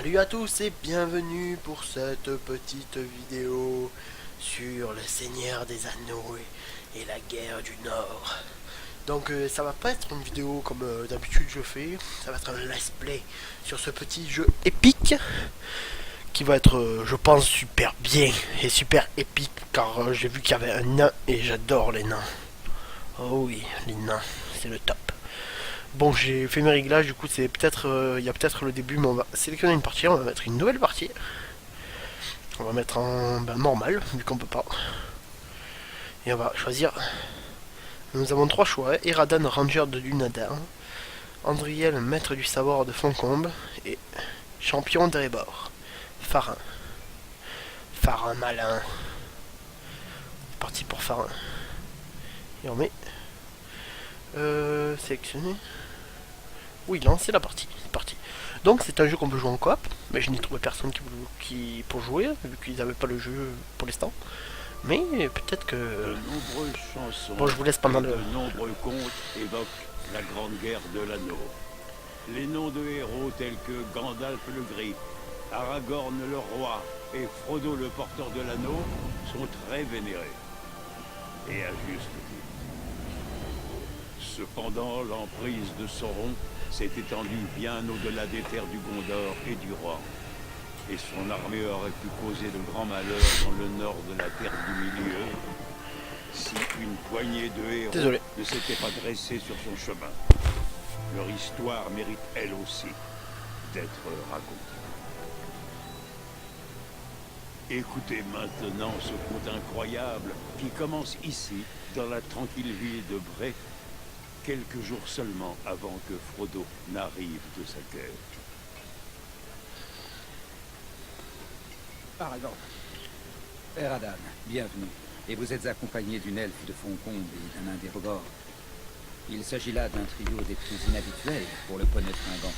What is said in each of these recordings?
Salut à tous et bienvenue pour cette petite vidéo sur le Seigneur des Anneaux et la guerre du Nord. Donc ça va pas être une vidéo comme d'habitude je fais, ça va être un let's play sur ce petit jeu épique qui va être je pense super bien et super épique car j'ai vu qu'il y avait un nain et j'adore les nains. Oh oui, les nains, c'est le top. Bon, j'ai fait mes réglages, du coup, c'est peut-être, il y a peut-être le début, mais on va sélectionner une partie, on va mettre une nouvelle partie. On va mettre en normal, vu qu'on peut pas. Et on va choisir. Nous avons trois choix, Eradan, Ranger de Lunadin, Andriel, maître du savoir de Foncombe, et champion d'Erebor, Farin. Farin malin. C'est parti pour Farin. Et on met... sélectionner. Oui, lancer la partie. C'est parti. Donc c'est un jeu qu'on peut jouer en coop, mais je n'ai trouvé personne qui pour jouer, vu qu'ils n'avaient pas le jeu pour l'instant. Mais peut-être que... De nombreuses chansons Bon, je vous laisse pendant et le... de nombreux contes évoquent la Grande Guerre de l'Anneau. Les noms de héros tels que Gandalf le Gris, Aragorn le Roi et Frodo le Porteur de l'Anneau sont très vénérés. Et à juste titre. Cependant, l'emprise de Sauron s'est étendue bien au-delà des terres du Gondor et du Roi. Et son armée aurait pu causer de grands malheurs dans le nord de la Terre du Milieu si une poignée de héros ne s'était pas dressée sur son chemin. Leur histoire mérite elle aussi d'être racontée. Écoutez maintenant ce conte incroyable qui commence ici, dans la tranquille ville de Bray, quelques jours seulement avant que Frodo n'arrive de sa quête. Aragorn. Eradan, bienvenue. Et vous êtes accompagné d'une elfe de Foncombe et d'un nain d'Erebor. Il s'agit là d'un trio des plus inhabituels pour le poney fringant.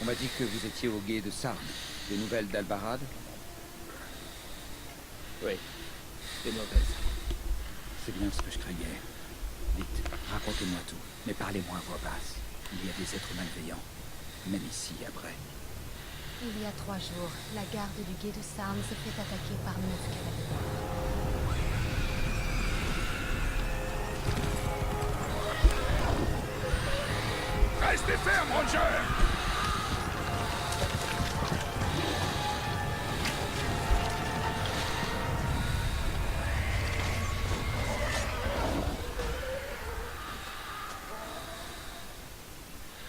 On m'a dit que vous étiez au gué de Sarn. Des nouvelles d'Albarad? Oui, c'est mauvaise. C'est bien ce que je craignais. Vite, racontez-moi tout, mais parlez-moi à voix basse. Il y a des êtres malveillants, même ici, à Bray. Il y a 3 jours, la garde du gué de Sarn s'est fait attaquer par 9 cavaliers. Restez ferme, Roger!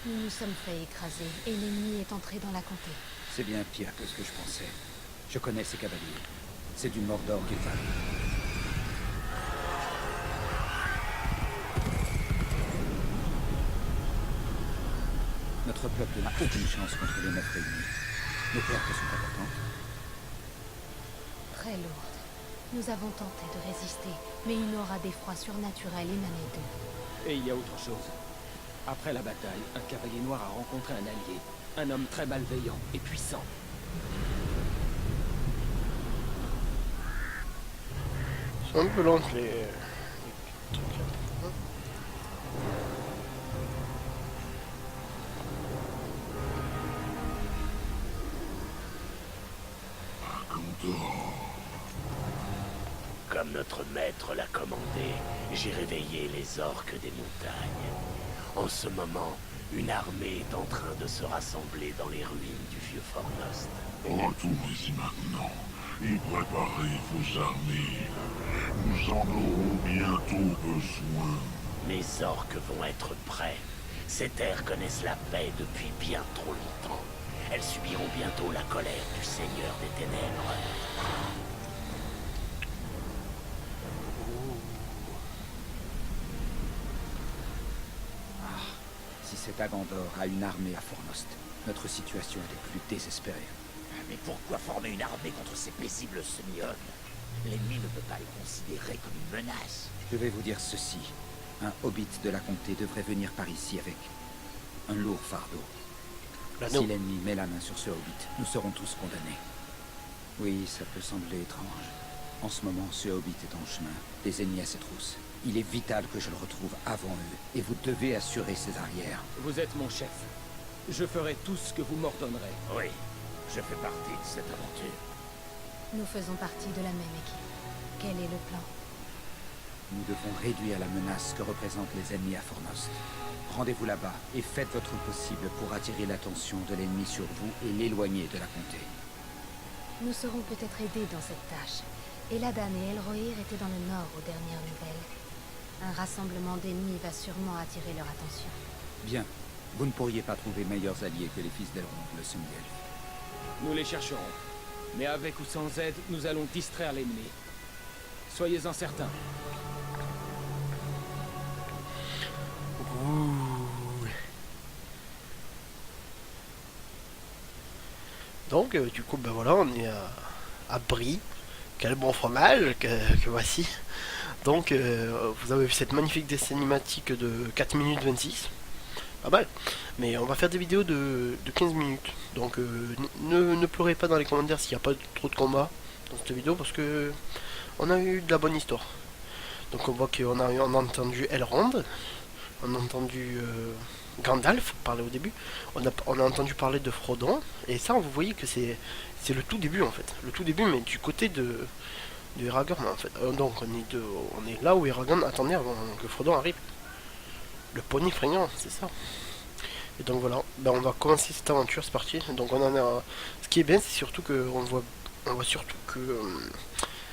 Nous nous sommes fait écraser et l'ennemi est entré dans la comté. C'est bien pire que ce que je pensais. Je connais ces cavaliers. C'est du Mordor qu'ils parlent. Notre peuple n'a aucune chance contre les 9 réunis. Nos pertes sont importantes. Très lourde. Nous avons tenté de résister, mais une aura d'effroi surnaturel émanait d'eux. Et il y a autre chose. Après la bataille, un cavalier noir a rencontré un allié. Un homme très malveillant et puissant. C'est un peu long les trucs là. Comme notre maître l'a commandé, j'ai réveillé les orques des montagnes. En ce moment, une armée est en train de se rassembler dans les ruines du vieux Fornost. Retournez-y maintenant et préparez vos armées. Nous en aurons bientôt besoin. Les orques vont être prêts. Ces terres connaissent la paix depuis bien trop longtemps. Elles subiront bientôt la colère du Seigneur des Ténèbres. Si cet Agandor a une armée à Fornost, notre situation est des plus désespérée. Mais pourquoi former une armée contre ces paisibles semi-hommes? L'ennemi ne peut pas les considérer comme une menace. Je vais vous dire ceci. Un hobbit de la comté devrait venir par ici avec un lourd fardeau. Si l'ennemi met la main sur ce hobbit, nous serons tous condamnés. Oui, ça peut sembler étrange. En ce moment, ce hobbit est en chemin, désigné à ses trousses. Il est vital que je le retrouve avant eux, et vous devez assurer ses arrières. Vous êtes mon chef. Je ferai tout ce que vous m'ordonnerez. Oui, Je fais partie de cette aventure. Nous faisons partie de la même équipe. Quel est le plan? Nous devons réduire la menace que représentent les ennemis à Fornost. Rendez-vous là-bas et faites votre possible pour attirer l'attention de l'ennemi sur vous et l'éloigner de la comté. Nous serons peut-être aidés dans cette tâche. Eladan et Elrohir étaient dans le nord aux dernières nouvelles. Un rassemblement d'ennemis va sûrement attirer leur attention. Bien. Vous ne pourriez pas trouver meilleurs alliés que les fils d'Elrond, le Sundel. Nous les chercherons. Mais avec ou sans aide, nous allons distraire l'ennemi. Soyez-en certains. Donc, du coup, ben voilà, on est à Brie. Quel bon fromage que voici. Donc, vous avez vu cette magnifique dessin animatique de 4 minutes 26. Pas mal. Mais on va faire des vidéos de 15 minutes. Donc, ne pleurez pas dans les commentaires s'il n'y a pas trop de combats dans cette vidéo parce que on a eu de la bonne histoire. Donc, on voit qu'on a entendu Elrond. On a entendu Gandalf parler au début. On a entendu parler de Frodon. Et ça, vous voyez que c'est le tout début en fait. Le tout début, mais du côté de Aragorn en fait. Donc on est là où Aragorn attendait avant que Frodon arrive. Le pony fringant, c'est ça. Et donc voilà, ben, on va commencer cette aventure, c'est parti. Donc on en a. Ce qui est bien, c'est surtout que on voit surtout que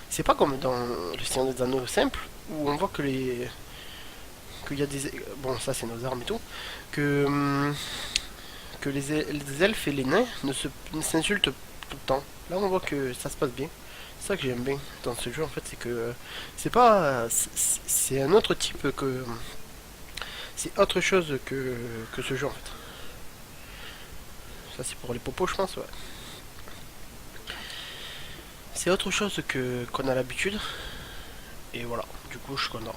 c'est pas comme dans le Seigneur des Anneaux simple où on voit que qu'il y a des bon ça c'est nos armes et tout que les elfes et les nains ne s'insultent tout le temps. Là on voit que ça se passe bien. C'est ça que j'aime bien dans ce jeu en fait, c'est que c'est pas c'est un autre type que c'est autre chose que ce jeu en fait. Ça c'est pour les popos je pense, ouais. C'est autre chose qu'on a l'habitude. Et voilà, du coup je suis content.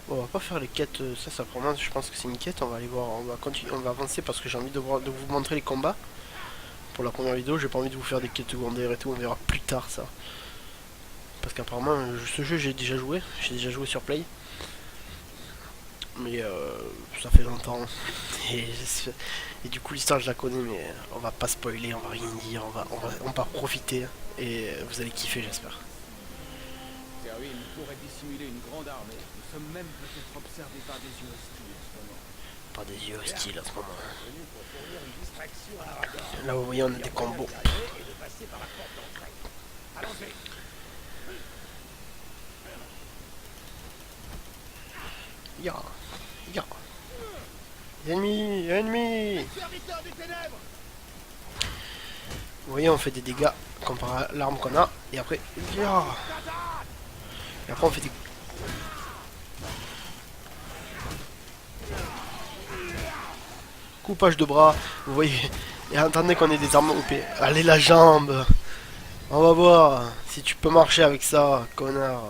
Bon, on va pas faire les quêtes, ça pour moi je pense que c'est une quête, on va aller voir, on va continuer, on va avancer parce que j'ai envie de vous montrer les combats. Pour la première vidéo, j'ai pas envie de vous faire des quêtes secondaires et tout, on verra plus tard ça. Parce qu'apparemment ce jeu j'ai déjà joué sur Play. Mais ça fait longtemps. Et du coup l'histoire je la connais mais on va pas spoiler, on va rien dire, on va profiter et vous allez kiffer j'espère. Terwin pourrait dissimuler une grande armée. Nous sommes même peut-être observés par des yeux hostiles en ce moment. Pas des yeux hostiles en ce moment. Là vous voyez on a des combos. Ya. Ennemis. Vous voyez on fait des dégâts comparé à l'arme qu'on a. Et après. Ya. Et après on fait des. Coupage de bras. Vous voyez. Et attendez qu'on ait des armes OP. Allez la jambe. On va voir si tu peux marcher avec ça, connard.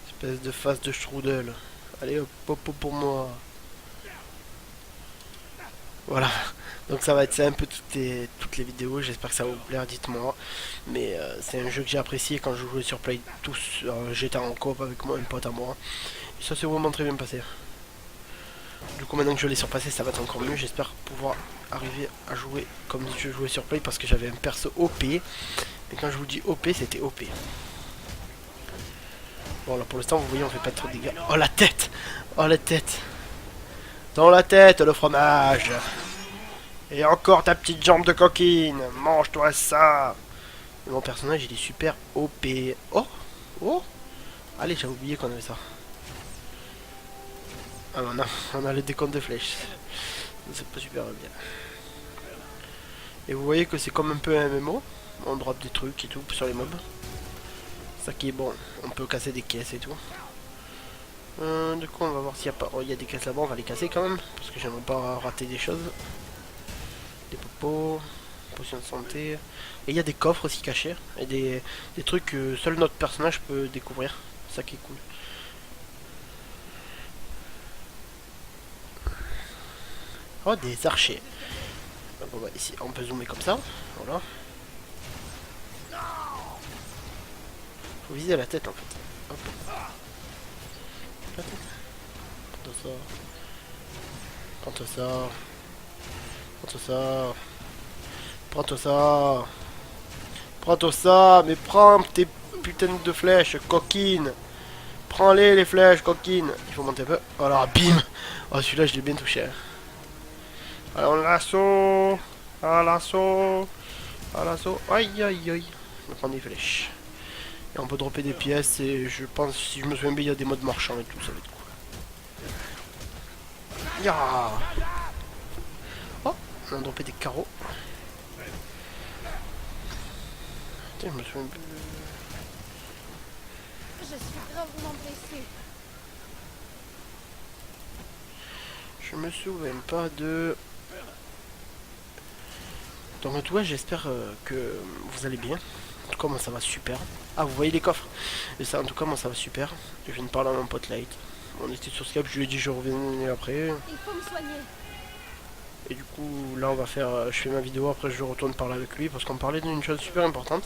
Espèce de face de strudel. Allez hop, hop pour moi. Voilà. Donc ça va être ça un peu toutes les vidéos. J'espère que ça va vous plaire, dites-moi. Mais c'est un jeu que j'ai apprécié quand je jouais sur Play tous. J'étais en coop avec moi, un pote à moi. Et ça s'est vraiment très bien passé. Du coup maintenant que je l'ai surpassé ça va être encore mieux. J'espère pouvoir arriver à jouer comme si je jouais sur Play parce que j'avais un perso OP. Mais quand je vous dis OP c'était OP. Bon là pour l'instant vous voyez on fait pas trop de dégâts. Oh la tête. Oh la tête. Dans la tête le fromage. Et encore ta petite jambe de coquine. Mange-toi ça. Et mon personnage il est super OP. Oh. Oh. Allez j'ai oublié qu'on avait ça. Ah on a le décompte de flèches. C'est pas super bien. Et vous voyez que c'est comme un peu un MMO. On drop des trucs et tout sur les mobs. Ça qui est bon. On peut casser des caisses et tout. Du coup on va voir s'il y a pas. Oh, il y a des caisses là-bas, on va les casser quand même. Parce que j'aimerais pas rater des choses. Des popos. Potions de santé. Et il y a des coffres aussi cachés. Et des trucs que seul notre personnage peut découvrir. Ça qui est cool. Oh, des archers. Bon, bah, ici, on peut zoomer comme ça. Voilà. Faut viser la tête en fait. Hop. La tête. Prends ça. Prends ça. Prends ça. Prends-toi ça. Prends-toi ça. Mais prends tes putains de flèches, coquine. Prends-les, les flèches, coquine. Il faut monter un peu. Voilà, bim. Oh, celui-là, je l'ai bien touché. Hein. Allez, on l'assaut. À l'assaut. À l'assaut. Aïe, aïe, aïe. On va prendre des flèches. Et on peut dropper des pièces. Et je pense, si je me souviens bien, il y a des modes marchands et tout. Ça va être cool. Ya. Oh, on a droppé des carreaux. Putain, je me souviens plus. Je suis gravement blessée. Je me souviens pas de... Donc en tout cas j'espère que vous allez bien. En tout cas moi ça va super. Ah vous voyez les coffres. Et ça en tout cas moi ça va super. Je viens de parler à mon pote Light. On était sur Skype, je lui ai dit je reviens après. Il faut me soigner. Et du coup là on va faire... je fais ma vidéo, après je retourne parler avec lui. Parce qu'on parlait d'une chose super importante.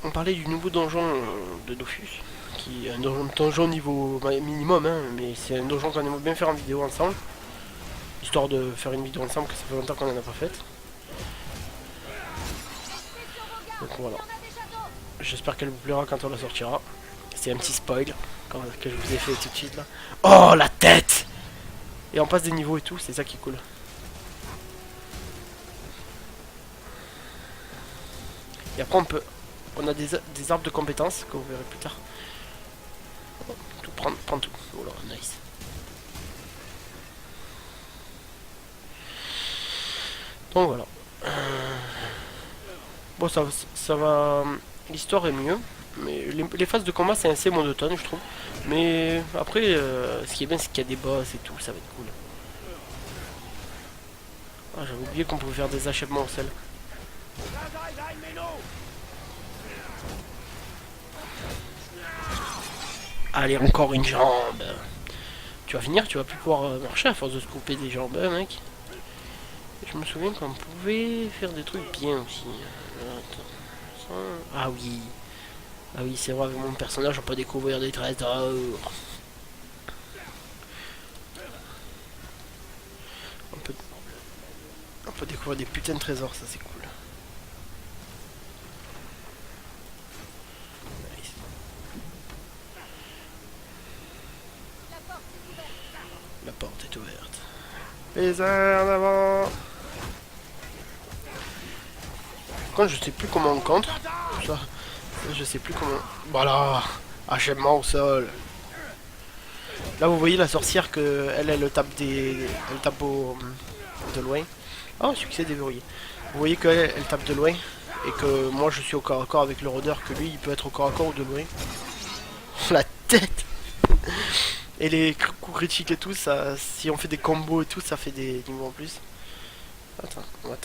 On parlait du nouveau donjon de Dofus. Qui est un donjon niveau minimum hein, mais c'est un donjon qu'on aimerait bien faire en vidéo ensemble. Histoire de faire une vidéo ensemble, que ça fait longtemps qu'on en a pas faite. Donc voilà. J'espère qu'elle vous plaira quand on la sortira. C'est un petit spoil que je vous ai fait tout de suite là. Oh la tête! Et on passe des niveaux et tout, c'est ça qui est cool. Et après on a des arbres de compétences que vous verrez plus tard. Tout prendre tout. Oh là, nice. Donc voilà. Bon ça va. L'histoire est mieux. Mais les phases de combat c'est assez monotone je trouve. Mais après ce qui est bien c'est qu'il y a des boss et tout, ça va être cool. Ah j'avais oublié qu'on pouvait faire des achèvements au sel. Allez encore une jambe. Tu vas finir, tu vas plus pouvoir marcher à force de se couper des jambes hein, mec. Je me souviens qu'on pouvait faire des trucs bien aussi. Attends. Ah oui. Ah oui, c'est vrai, avec mon personnage, on peut découvrir des trésors. On peut découvrir des putains de trésors, ça c'est cool. Nice. La porte est ouverte. Les uns en avant. Quand je sais plus comment on contre. Ça, je sais plus comment. Voilà. Achèvement au sol. Là vous voyez la sorcière que elle tape elle tape de loin. Oh succès déverrouillé. Vous voyez qu'elle tape de loin et que moi je suis au corps à corps avec le rôdeur, que lui il peut être au corps à corps ou de loin. La tête. Et les coups critiques et tout, ça, si on fait des combos et tout, ça fait des niveaux en plus. Attends, on va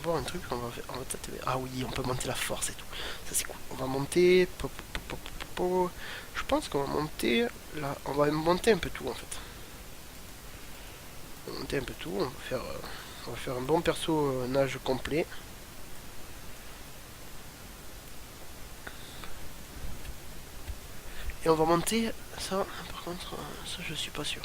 voir un truc, on va taper. Ah oui, on peut monter la force et tout. Ça c'est cool. On va monter. Je pense qu'on va monter là. On va monter un peu tout en fait. On va monter un peu tout. On va faire un bon personnage complet. Et on va monter ça. Par contre, ça je suis pas sûr.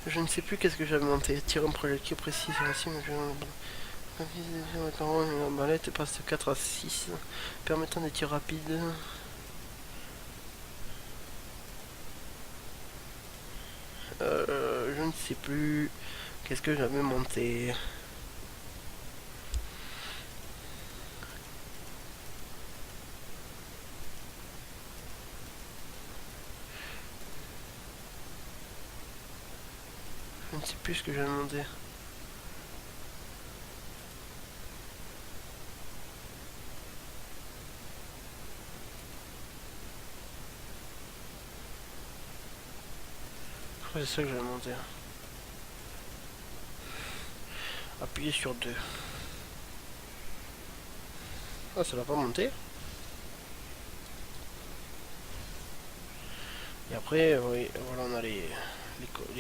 Je ne sais plus qu'est-ce que j'avais monté. Tirer un projectile précis sur la cible. La balette passe de 4 à 6, permettant des tirs rapides. Je ne sais plus qu'est-ce que j'avais monté. Je ne sais plus ce que j'avais monté. C'est ça que j'avais monté. Appuyer sur 2. Ah, ça l'a pas monté. Et après, oui, voilà, on a les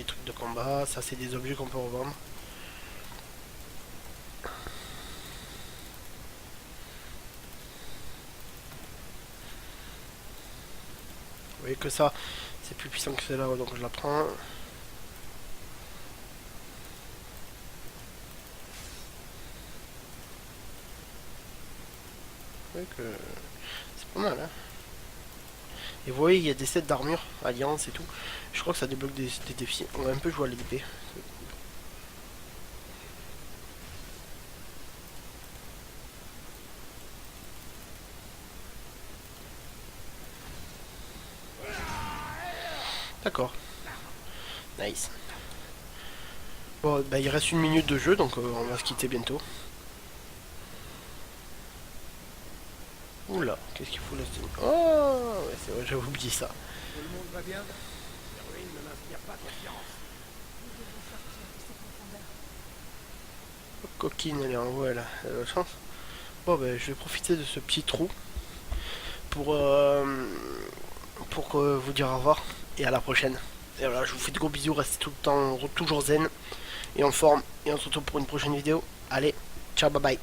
trucs de combat. Ça, c'est des objets qu'on peut revendre. Vous voyez que ça, C'est plus puissant que celle-là, donc je la prends. Ouais, que c'est pas mal, hein. Et vous voyez, il y a des sets d'armure, alliance et tout. Je crois que ça débloque des défis. On va un peu jouer à l'épée. D'accord. Nice. Bon, bah il reste 1 minute de jeu, donc on va se quitter bientôt. Oula, qu'est-ce qu'il faut là? Oh, ouais, c'est vrai, j'avais oublié ça. Tout le monde va bien? Les ruines ne m'inspirent pas confiance. Nous devons sortir de ces profondeurs. Coquine, elle est en voie là, elle a la chance. Bon, ben je vais profiter de ce petit trou pour vous dire au revoir et à la prochaine. Et voilà, je vous fais de gros bisous, restez tout le temps toujours zen et en forme. Et on se retrouve pour une prochaine vidéo. Allez, ciao, bye bye.